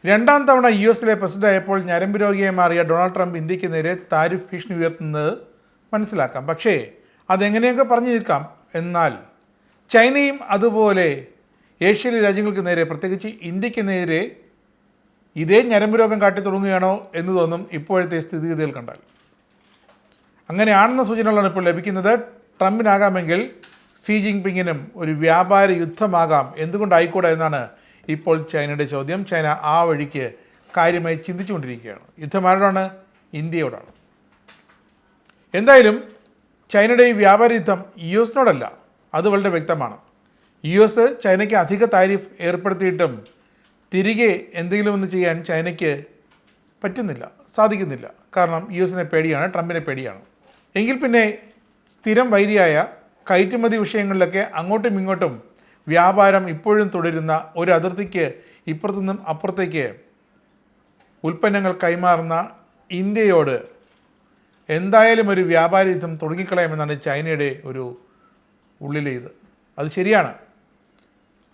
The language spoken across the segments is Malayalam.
രണ്ടാം തവണ US പ്രസിഡന്റായപ്പോൾ ഞരമ്പ് രോഗിയായി മാറിയ ഡൊണാൾഡ് ട്രംപ് ഇന്ത്യക്ക് നേരെ താരിഫ് ഭീഷണി ഉയർത്തുന്നത് മനസ്സിലാക്കാം. പക്ഷേ അതെങ്ങനെയൊക്കെ പറഞ്ഞു നിൽക്കാം. എന്നാൽ ചൈനയും അതുപോലെ ഏഷ്യയിലെ രാജ്യങ്ങൾക്ക് നേരെ, പ്രത്യേകിച്ച് ഇന്ത്യക്ക് നേരെ ഇതേ ഞരമ്പ് രോഗം കാട്ടി തുടങ്ങുകയാണോ എന്ന് തോന്നും ഇപ്പോഴത്തെ സ്ഥിതിഗതികൾ കണ്ടാൽ. അങ്ങനെയാണെന്ന സൂചനകളാണ് ഇപ്പോൾ ലഭിക്കുന്നത്. ട്രംപിനാകാമെങ്കിൽ സി ജിൻപിങ്ങിനും ഒരു വ്യാപാര യുദ്ധമാകാം. എന്തുകൊണ്ടായിക്കൂടാ എന്നാണ് ഇപ്പോൾ ചൈനയുടെ ചോദ്യം. ചൈന ആ വഴിക്ക് കാര്യമായി ചിന്തിച്ചുകൊണ്ടിരിക്കുകയാണ്. യുദ്ധം ആരോടാണ്? ഇന്ത്യയോടാണ്. എന്തായാലും ചൈനയുടെ ഈ വ്യാപാര യുദ്ധം US അത് വളരെ വ്യക്തമാണ്. US ചൈനയ്ക്ക് അധിക താരിഫ് ഏർപ്പെടുത്തിയിട്ടും തിരികെ എന്തെങ്കിലും ഒന്ന് ചെയ്യാൻ ചൈനയ്ക്ക് പറ്റുന്നില്ല, സാധിക്കുന്നില്ല. കാരണം US പേടിയാണ്, ട്രംപിനെ പേടിയാണ്. എങ്കിൽ പിന്നെ സ്ഥിരം വൈരിയായ കയറ്റുമതി വിഷയങ്ങളിലൊക്കെ അങ്ങോട്ടും ഇങ്ങോട്ടും വ്യാപാരം ഇപ്പോഴും തുടരുന്ന ഒരു അതിർത്തിക്ക് ഇപ്പുറത്തുനിന്നും അപ്പുറത്തേക്ക് ഉൽപ്പന്നങ്ങൾ കൈമാറുന്ന ഇന്ത്യയോട് എന്തായാലും ഒരു വ്യാപാര യുദ്ധം തുടങ്ങിക്കളയാമെന്നാണ് ചൈനയുടെ ഒരു ഉള്ളിലെ ഇത്. അത് ശരിയാണ്.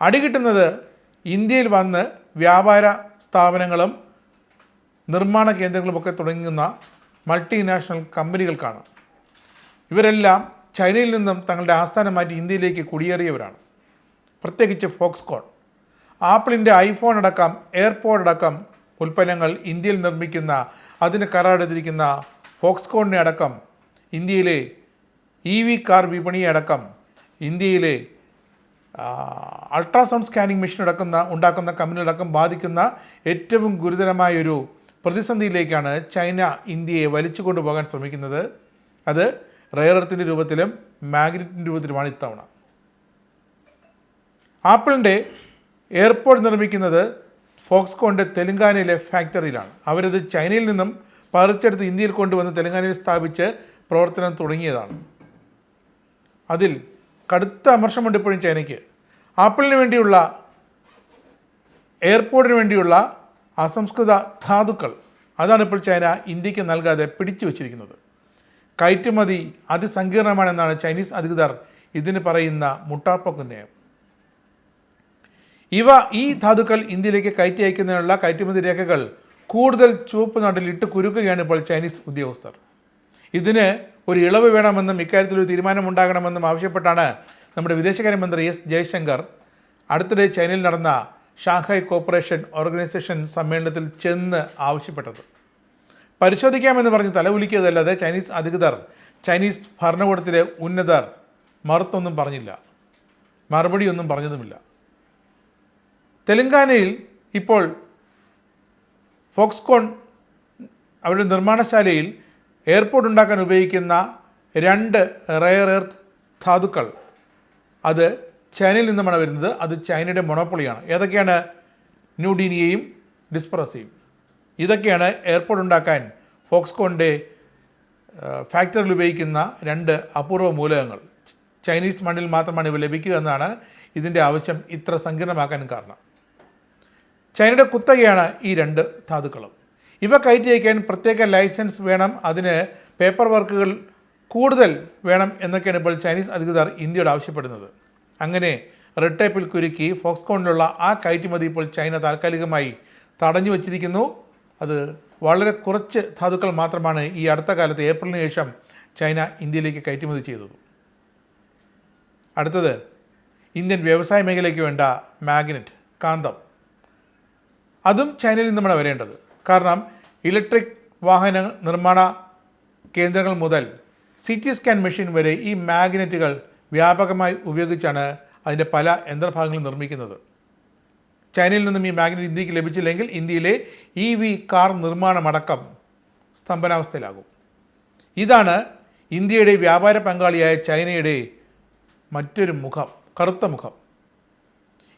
അടികിട്ടുന്നത് ഇന്ത്യയിൽ വന്ന് വ്യാപാര സ്ഥാപനങ്ങളും നിർമ്മാണ കേന്ദ്രങ്ങളുമൊക്കെ തുടങ്ങുന്ന മൾട്ടിനാഷണൽ കമ്പനികൾക്കാണ്. ഇവരെല്ലാം ചൈനയിൽ നിന്നും തങ്ങളുടെ ആസ്ഥാനം മാറ്റി ഇന്ത്യയിലേക്ക് കുടിയേറിയവരാണ്. പ്രത്യേകിച്ച് ഫോക്സ്കോൺ, ആപ്പിളിൻ്റെ ഐഫോൺ അടക്കം എയർപോഡ് അടക്കം ഉൽപ്പന്നങ്ങൾ ഇന്ത്യയിൽ നിർമ്മിക്കുന്ന, അതിന് കരാറെടുത്തിരിക്കുന്ന ഫോക്സ്കോണിനെ അടക്കം, ഇന്ത്യയിലെ EV കാർ വിപണിയെ അടക്കം, ഇന്ത്യയിലെ അൾട്രാസൗണ്ട് സ്കാനിങ് മെഷീൻ ഉണ്ടാക്കുന്ന കമ്പനികളടക്കം ബാധിക്കുന്ന ഏറ്റവും ഗുരുതരമായൊരു പ്രതിസന്ധിയിലേക്കാണ് ചൈന ഇന്ത്യയെ വലിച്ചു കൊണ്ടുപോകാൻ ശ്രമിക്കുന്നത്. അത് റെയർ എർത്തിൻ്റെ രൂപത്തിലും മാഗ്നറ്റിൻ്റെ രൂപത്തിലുമാണ് ഇത്തവണ. ആപ്പിളിൻ്റെ എയർപോഡ് നിർമ്മിക്കുന്നത് ഫോക്സ്കോണിൻ്റെ തെലങ്കാനയിലെ ഫാക്ടറിയിലാണ്. അവരത് ചൈനയിൽ നിന്നും പറിച്ചെടുത്ത് ഇന്ത്യയിൽ കൊണ്ടുവന്ന് തെലങ്കാനയിൽ സ്ഥാപിച്ച് പ്രവർത്തനം തുടങ്ങിയതാണ്. അതിൽ കടുത്ത അമർഷമുണ്ട് ഇപ്പോഴും ചൈനയ്ക്ക്. ആപ്പിളിന് വേണ്ടിയുള്ള, എയർപോഡിന് വേണ്ടിയുള്ള അസംസ്കൃത ധാതുക്കൾ, അതാണ് ഇപ്പോൾ ചൈന ഇന്ത്യക്ക് നൽകാതെ പിടിച്ചു വച്ചിരിക്കുന്നത്. കയറ്റുമതി അതിസങ്കീർണമാണെന്നാണ് ചൈനീസ് അധികൃതർ ഇതിന് പറയുന്ന മുട്ടാപ്പൊക്ക് നയം. ഈ ധാതുക്കൾ ഇന്ത്യയിലേക്ക് കയറ്റി അയക്കുന്നതിനുള്ള കയറ്റുമതി രേഖകൾ കൂടുതൽ ചുവപ്പ് നാട്ടിൽ ഇട്ട് കുരുക്കുകയാണ് ഇപ്പോൾ ചൈനീസ് ഉദ്യോഗസ്ഥർ. ഇതിന് ഒരു ഇളവ് വേണമെന്നും ഇക്കാര്യത്തിലൊരു തീരുമാനമുണ്ടാകണമെന്നും ആവശ്യപ്പെട്ടാണ് നമ്മുടെ വിദേശകാര്യമന്ത്രി S ജയശങ്കർ അടുത്തിടെ ചൈനയിൽ നടന്ന ഷാങ്ഹായ് കോപ്പറേഷൻ ഓർഗനൈസേഷൻ സമ്മേളനത്തിൽ ചെന്ന് ആവശ്യപ്പെട്ടത്. പരിശോധിക്കാമെന്ന് പറഞ്ഞ് തലകുലിക്കിയതല്ലാതെ ചൈനീസ് അധികൃതർ, ചൈനീസ് ഭരണകൂടത്തിലെ ഉന്നതർ മറുത്തൊന്നും പറഞ്ഞില്ല, മറുപടിയൊന്നും പറഞ്ഞതുമില്ല. തെലങ്കാനയിൽ ഇപ്പോൾ ഫോക്സ്കോൺ അവരുടെ നിർമ്മാണശാലയിൽ എയർപോർട്ട് ഉണ്ടാക്കാൻ ഉപയോഗിക്കുന്ന 2 റെയർ എർത്ത് ധാതുക്കൾ, അത് ചൈനയിൽ നിന്നുമാണ് വരുന്നത്. അത് ചൈനയുടെ മൊണോപ്പൊളിയാണ്. ഏതൊക്കെയാണ്? ന്യൂഡീനിയയും ഡിസ്പറോസയും. ഇതൊക്കെയാണ് എയർപോർട്ട് ഉണ്ടാക്കാൻ ഫോക്സ്കോണിൻ്റെ ഫാക്ടറിയിൽ ഉപയോഗിക്കുന്ന 2 അപൂർവ മൂലകങ്ങൾ. ചൈനീസ് മണ്ണിൽ മാത്രമാണ് ഇവ ലഭിക്കുക എന്നാണ് ഇതിൻ്റെ ആവശ്യം ഇത്ര സങ്കീർണമാക്കാനും കാരണം. ചൈനയുടെ കുത്തകയാണ് ഈ 2 ധാതുക്കളും. ഇവ കയറ്റി അയക്കാൻ പ്രത്യേക ലൈസൻസ് വേണം, അതിന് പേപ്പർ വർക്കുകൾ കൂടുതൽ വേണം എന്നൊക്കെയാണ് ഇപ്പോൾ ചൈനീസ് അധികൃതർ ഇന്ത്യയോട് ആവശ്യപ്പെടുന്നത്. അങ്ങനെ റെഡ് ടേപ്പിൽ കുരുക്കി ഫോക്സ്കോണിലുള്ള ആ കയറ്റുമതി ഇപ്പോൾ ചൈന താൽക്കാലികമായി തടഞ്ഞു വച്ചിരിക്കുന്നു. അത് വളരെ കുറച്ച് ധാതുക്കൾ മാത്രമാണ് ഈ അടുത്ത കാലത്ത് ഏപ്രിലിന് ശേഷം ചൈന ഇന്ത്യയിലേക്ക് കയറ്റുമതി ചെയ്തത്. അടുത്തത് ഇന്ത്യൻ വ്യവസായ മേഖലയ്ക്ക് വേണ്ട മാഗ്നറ്റ്, കാന്തം. അതും ചൈനയിൽ നിന്നുമാണ് വരേണ്ടത്. കാരണം ഇലക്ട്രിക് വാഹന നിർമ്മാണ കേന്ദ്രങ്ങൾ മുതൽ CT സ്കാൻ മെഷീൻ വരെ ഈ മാഗ്നറ്റുകൾ വ്യാപകമായി ഉപയോഗിച്ചാണ് അതിൻ്റെ പല യന്ത്രഭാഗങ്ങളും നിർമ്മിക്കുന്നത്. ചൈനയിൽ നിന്നും ഈ മാഗ്നറ്റ് ഇന്ത്യക്ക് ലഭിച്ചില്ലെങ്കിൽ ഇന്ത്യയിലെ EV കാർ നിർമ്മാണമടക്കം സ്തംഭനാവസ്ഥയിലാകും. ഇതാണ് ഇന്ത്യയുടെ വ്യാപാര പങ്കാളിയായ ചൈനയുടെ മറ്റൊരു മുഖം, കറുത്ത മുഖം.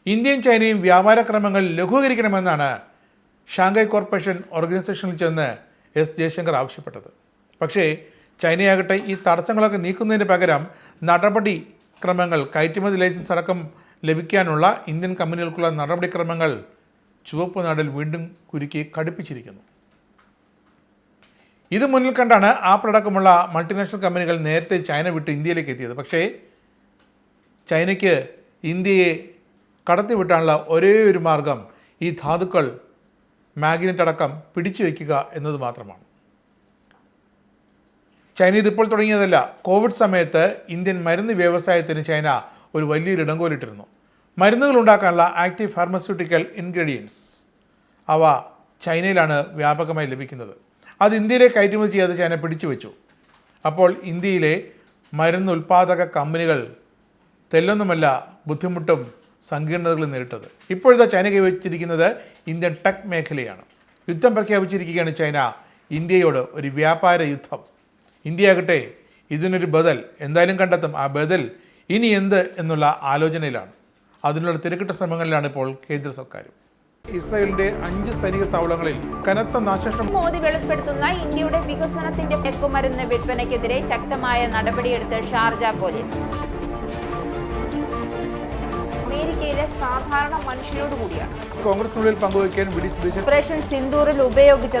ഇന്ത്യയും ചൈനയും വ്യാപാര ക്രമങ്ങൾ ലഘൂകരിക്കണമെന്നാണ് ഷാങ്ഹായ് കോർപ്പറേഷൻ ഓർഗനൈസേഷനിൽ ചെന്ന് S ജയശങ്കർ ആവശ്യപ്പെട്ടത്. പക്ഷേ ചൈനയാകട്ടെ ഈ തടസ്സങ്ങളൊക്കെ നീക്കുന്നതിന് പകരം നടപടിക്രമങ്ങൾ, കയറ്റുമതി ലൈസൻസ് അടക്കം ലഭിക്കാനുള്ള ഇന്ത്യൻ കമ്പനികൾക്കുള്ള നടപടിക്രമങ്ങൾ ചുവപ്പ് നാടിൽ വീണ്ടും കുരുക്കി കടുപ്പിച്ചിരിക്കുന്നു. ഇത് മുന്നിൽ കണ്ടാണ് ആപ്പിൾ അടക്കമുള്ള മൾട്ടിനാഷണൽ കമ്പനികൾ നേരത്തെ ചൈന വിട്ട് ഇന്ത്യയിലേക്ക് എത്തിയത്. പക്ഷേ ചൈനയ്ക്ക് ഇന്ത്യയെ കടത്തിവിട്ടാനുള്ള ഒരേ ഒരു മാർഗം ഈ ധാതുക്കൾ മാഗ്നറ്റ് അടക്കം പിടിച്ചു വയ്ക്കുക എന്നത് മാത്രമാണ്. ചൈന ഇതിപ്പോൾ തുടങ്ങിയതല്ല. കോവിഡ് സമയത്ത് ഇന്ത്യൻ മരുന്ന് വ്യവസായത്തിന് ചൈന ഒരു വലിയൊരു ഇടങ്കോലിട്ടിരുന്നു. മരുന്നുകൾ ഉണ്ടാക്കാനുള്ള ആക്റ്റീവ് ഫാർമസ്യൂട്ടിക്കൽ ഇൻഗ്രീഡിയൻസ് അവ ചൈനയിലാണ് വ്യാപകമായി ലഭിക്കുന്നത്. അത് ഇന്ത്യയിലേക്ക് കയറ്റുമതി ചെയ്യാതെ ചൈന പിടിച്ചു വെച്ചു. അപ്പോൾ ഇന്ത്യയിലെ മരുന്ന് ഉൽപ്പാദക കമ്പനികൾ തെല്ലൊന്നുമല്ല ബുദ്ധിമുട്ടും സങ്കീർണതകളും നേരിട്ടത്. ഇപ്പോഴത്തെ ചൈന കൈവച്ചിരിക്കുന്നത് ഇന്ത്യൻ ടെക് മേഖലയാണ്. യുദ്ധം പ്രഖ്യാപിച്ചിരിക്കുകയാണ് ചൈന ഇന്ത്യയോട്, ഒരു വ്യാപാര യുദ്ധം. ഇന്ത്യയാകട്ടെ ഇതിനൊരു ബദൽ എന്തായാലും കണ്ടെത്തും. ആ ബദൽ ഇനി എന്ത് എന്നുള്ള ആലോചനയിലാണ്. അതിനുള്ള തിരക്കിട്ട ശ്രമങ്ങളിലാണ് ഇപ്പോൾ കേന്ദ്ര സർക്കാരും. ഇസ്രായേലിന്റെ 5 സൈനിക താവളങ്ങളിൽ കനത്ത നാശനഷ്ടം. മോദി വെളിപ്പെടുത്തുന്ന ഇന്ത്യയുടെ വികസനത്തിന്റെ മയക്കുമരുന്ന് വിൽപ്പനയ്ക്കെതിരെ ശക്തമായ നടപടിയെടുത്ത് ഷാർജ പോലീസ്. അമേരിക്കയിലെ സാധാരണ മനുഷ്യരോട് കൂടിയാണ് കോൺഗ്രസിനുള്ളിൽ പങ്കുവയ്ക്കാൻ വി ഡി സതീശൻ ഓപ്പറേഷൻ സിന്ദൂറിൽ ഉപയോഗിച്ച